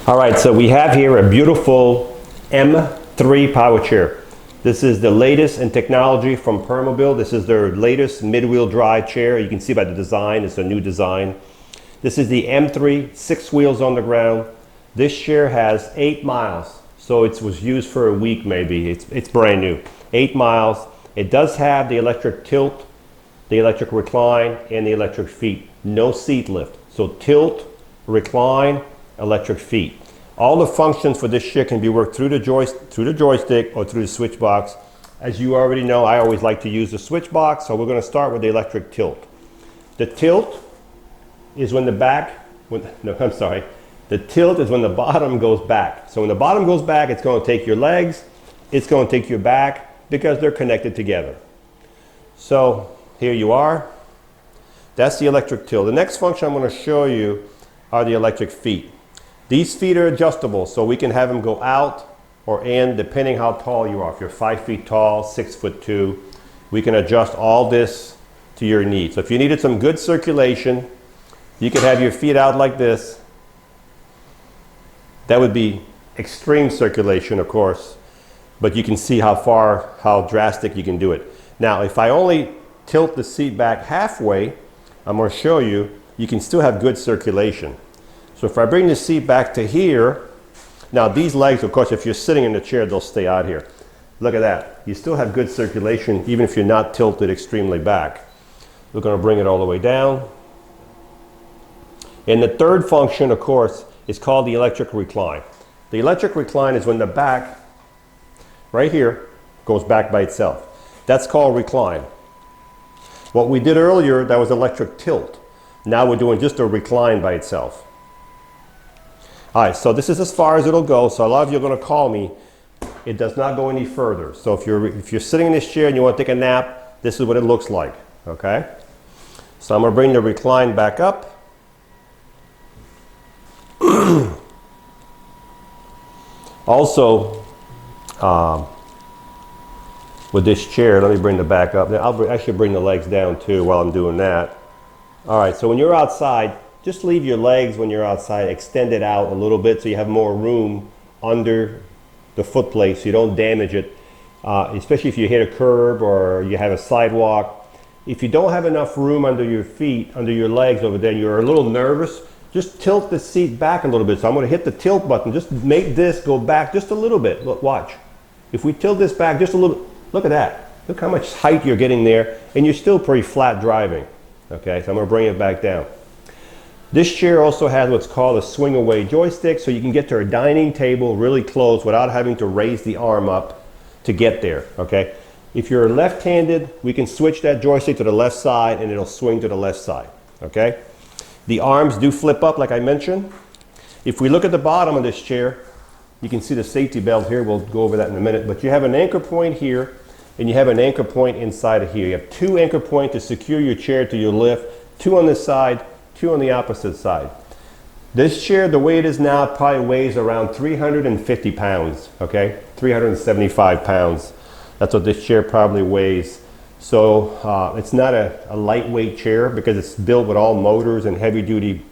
All right, so we have here a beautiful M3 power chair. This is the latest in technology from Permobil. This is their latest mid-wheel drive chair. You can see by the design, it's a new design. This is the M3, 6 wheels on the ground. This chair has 8 miles, so it was used for a week maybe. It's brand new. 8 miles. It does have the electric tilt, the electric recline, and the electric feet. No seat lift. So tilt, recline, electric feet. All the functions for this chair can be worked through the joystick or through the switch box. As you already know, I always like to use the switch box, so we're going to start with the electric tilt. The tilt is when the tilt is when the bottom goes back. So when the bottom goes back, it's going to take your legs, it's going to take your back, because they're connected together. So here you are. That's the electric tilt. The next function I'm going to show you are the electric feet. These feet are adjustable, so we can have them go out or in depending how tall you are. If you're 5 feet tall, 6'2", we can adjust all this to your needs. So if you needed some good circulation, you could have your feet out like this. That would be extreme circulation, of course, but you can see how drastic you can do it. Now, if I only tilt the seat back halfway, I'm going to show you, you can still have good circulation. So if I bring the seat back to here, now these legs, of course, if you're sitting in the chair, they'll stay out here. Look at that. You still have good circulation, even if you're not tilted extremely back. We're going to bring it all the way down. And the third function, of course, is called the electric recline. The electric recline is when the back, right here, goes back by itself. That's called recline. What we did earlier, that was electric tilt. Now we're doing just a recline by itself. All right, so this is as far as it'll go. So a lot of you are going to call me. It does not go any further. So if you're sitting in this chair and you want to take a nap, this is what it looks like. Okay. So I'm going to bring the recline back up. Also, with this chair, let me bring the back up. I should bring the legs down too while I'm doing that. All right, so when you're outside, just leave your legs when you're outside extended out a little bit so you have more room under the foot plate so you don't damage it, especially if you hit a curb or you have a sidewalk. If you don't have enough room under your feet, under your legs over there, you're a little nervous, just tilt the seat back a little bit. So I'm going to hit the tilt button. Just make this go back just a little bit. Look, watch. If we tilt this back just a little, look at that. Look how much height you're getting there, and you're still pretty flat driving. Okay, so I'm going to bring it back down. This chair also has what's called a swing away joystick, so you can get to a dining table really close without having to raise the arm up to get there. Okay, if you're left-handed, we can switch that joystick to the left side and it'll swing to the left side. Okay, the arms do flip up like I mentioned. If we look at the bottom of this chair, you can see the safety belt here. We'll go over that in a minute, but you have an anchor point here and you have an anchor point inside of here. You have 2 anchor points to secure your chair to your lift, 2 on this side, 2 on the opposite side. This chair, the way it is now, probably weighs around 350 pounds, okay? 375 pounds. That's what this chair probably weighs. So it's not a lightweight chair because it's built with all motors and heavy duty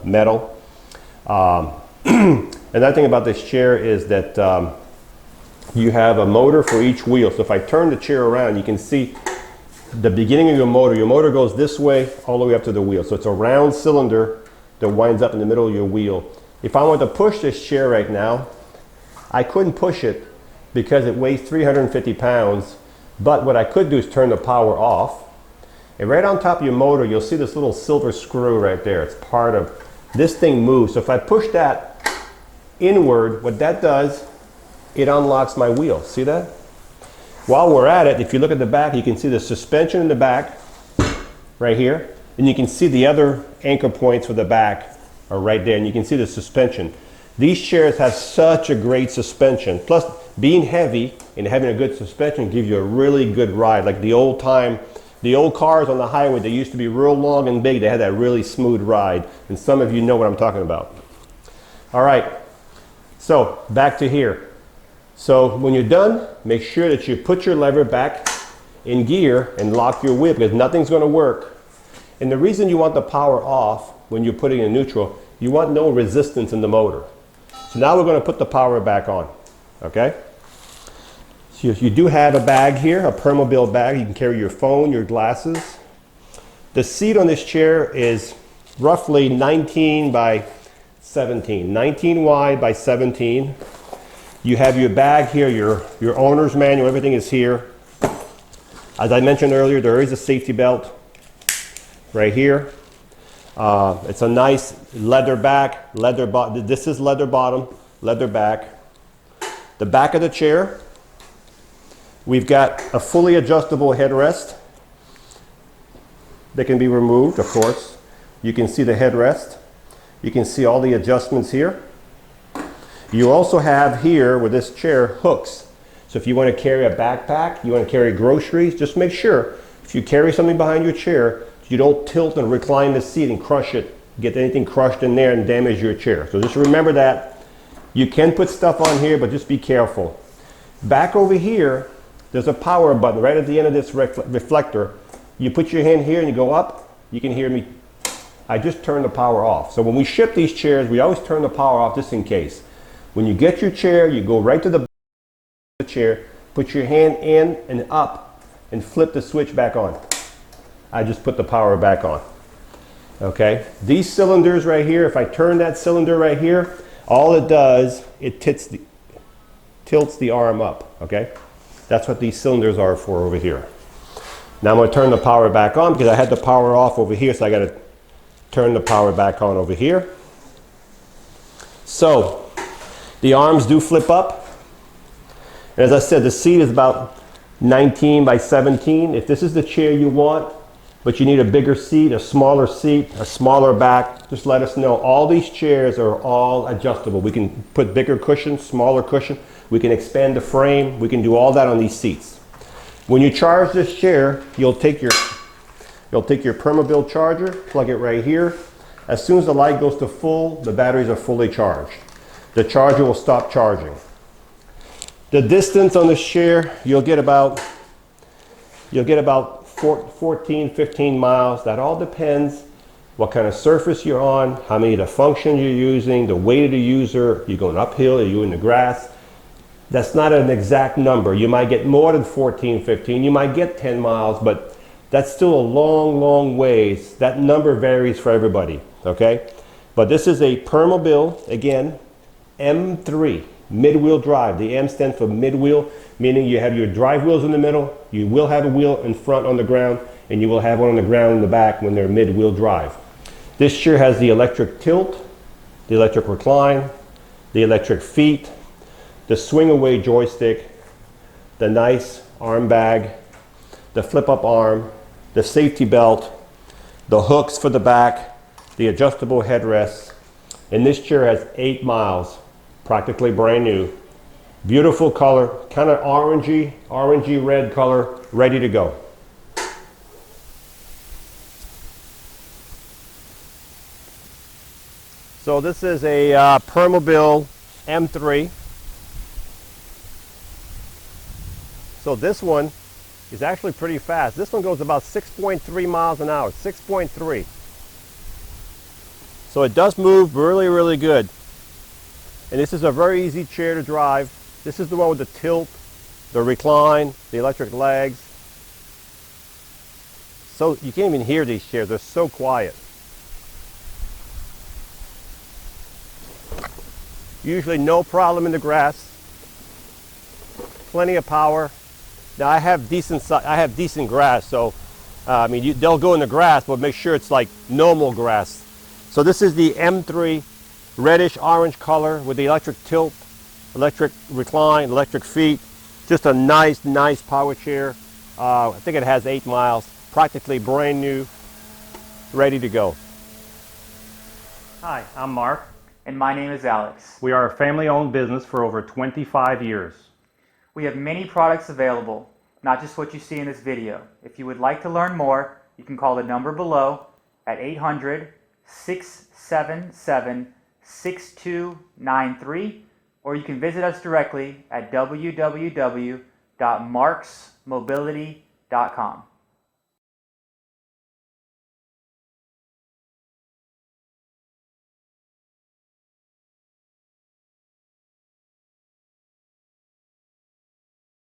metal. Another thing about this chair is that you have a motor for each wheel. So if I turn the chair around, you can see the beginning of your motor goes this way all the way up to the wheel. So it's a round cylinder that winds up in the middle of your wheel. If I want to push this chair right now, I couldn't push it because it weighs 350 pounds. But what I could do is turn the power off. And right on top of your motor, you'll see this little silver screw right there. It's part of, this thing moves. So if I push that inward, what that does, it unlocks my wheel. See that? While we're at it, if you look at the back, you can see the suspension in the back right here. And you can see the other anchor points for the back are right there. And you can see the suspension. These chairs have such a great suspension. Plus, being heavy and having a good suspension gives you a really good ride. Like the old cars on the highway, they used to be real long and big. They had that really smooth ride. And some of you know what I'm talking about. All right, so back to here. So when you're done, make sure that you put your lever back in gear and lock your wheel because nothing's going to work. And the reason you want the power off when you're putting it in neutral You want no resistance in the motor. So now we're going to put the power back on, okay? So you do have a bag here, a Permobil bag. You can carry your phone, your glasses. The seat on this chair is roughly 19 by 17, 19 wide by 17. You have your bag here, your owner's manual, everything is here. As I mentioned earlier, there is a safety belt right here. It's a nice leather back, this is leather bottom, leather back. The back of the chair, we've got a fully adjustable headrest that can be removed, of course. You can see the headrest. You can see all the adjustments here. You also have here with this chair hooks. So if you want to carry a backpack, you want to carry groceries, just make sure if you carry something behind your chair, you don't tilt and recline the seat and crush it, get anything crushed in there and damage your chair. So just remember that. You can put stuff on here, but just be careful. Back over here, there's a power button right at the end of this reflector. You put your hand here and you go up, you can hear me. I just turned the power off. So when we ship these chairs, we always turn the power off just in case. When you get your chair, you go right to the chair, put your hand in and up and flip the switch back on. I just put the power back on. Okay, these cylinders right here, if I turn that cylinder right here, all it does, it tilts the arm up. Okay, that's what these cylinders are for over here. Now I'm going to turn the power back on because I had the power off over here, so I got to turn the power back on over here. So the arms do flip up. And as I said, the seat is about 19 by 17. If this is the chair you want, but you need a bigger seat, a smaller back, just let us know. All these chairs are all adjustable. We can put bigger cushions, smaller cushion. We can expand the frame. We can do all that on these seats. When you charge this chair, you'll take your Permobil charger, plug it right here. As soon as the light goes to full, the batteries are fully charged. The charger will stop charging. The distance on this chair, you'll get about 14, 15 miles. That all depends what kind of surface you're on, how many of the functions you're using, the weight of the user. You're going uphill, are you in the grass? That's not an exact number. You might get more than 14, 15. You might get 10 miles, but that's still a long, long ways. That number varies for everybody, okay? But this is a Permobil, again, M3, mid-wheel drive. The M stands for mid-wheel, meaning you have your drive wheels in the middle, you will have a wheel in front on the ground, and you will have one on the ground in the back when they're mid-wheel drive. This chair has the electric tilt, the electric recline, the electric feet, the swing-away joystick, the nice arm bag, the flip-up arm, the safety belt, the hooks for the back, the adjustable headrests, and this chair has 8 miles. Practically brand new. Beautiful color, kind of orangey red color, ready to go. So this is a Permobil M3. So this one is actually pretty fast. This one goes about 6.3 miles an hour, 6.3. So it does move really, really good. And this is a very easy chair to drive. This is the one with the tilt, the recline, the electric legs. So you can't even hear these chairs, they're so quiet. Usually no problem in the grass. Plenty of power. Now I have decent grass, so I mean they'll go in the grass, but make sure it's like normal grass. So this is the M3 reddish orange color with the electric tilt, electric recline, electric feet. Just a nice power chair. I think it has 8 miles, practically brand new, ready to go. Hi, I'm Marc, and my name is Alex. We are a family-owned business for over 25 years. We have many products available, not just what you see in this video. If you would like to learn more, you can call the number below at 800-677-6293, or you can visit us directly at www.marcsmobility.com.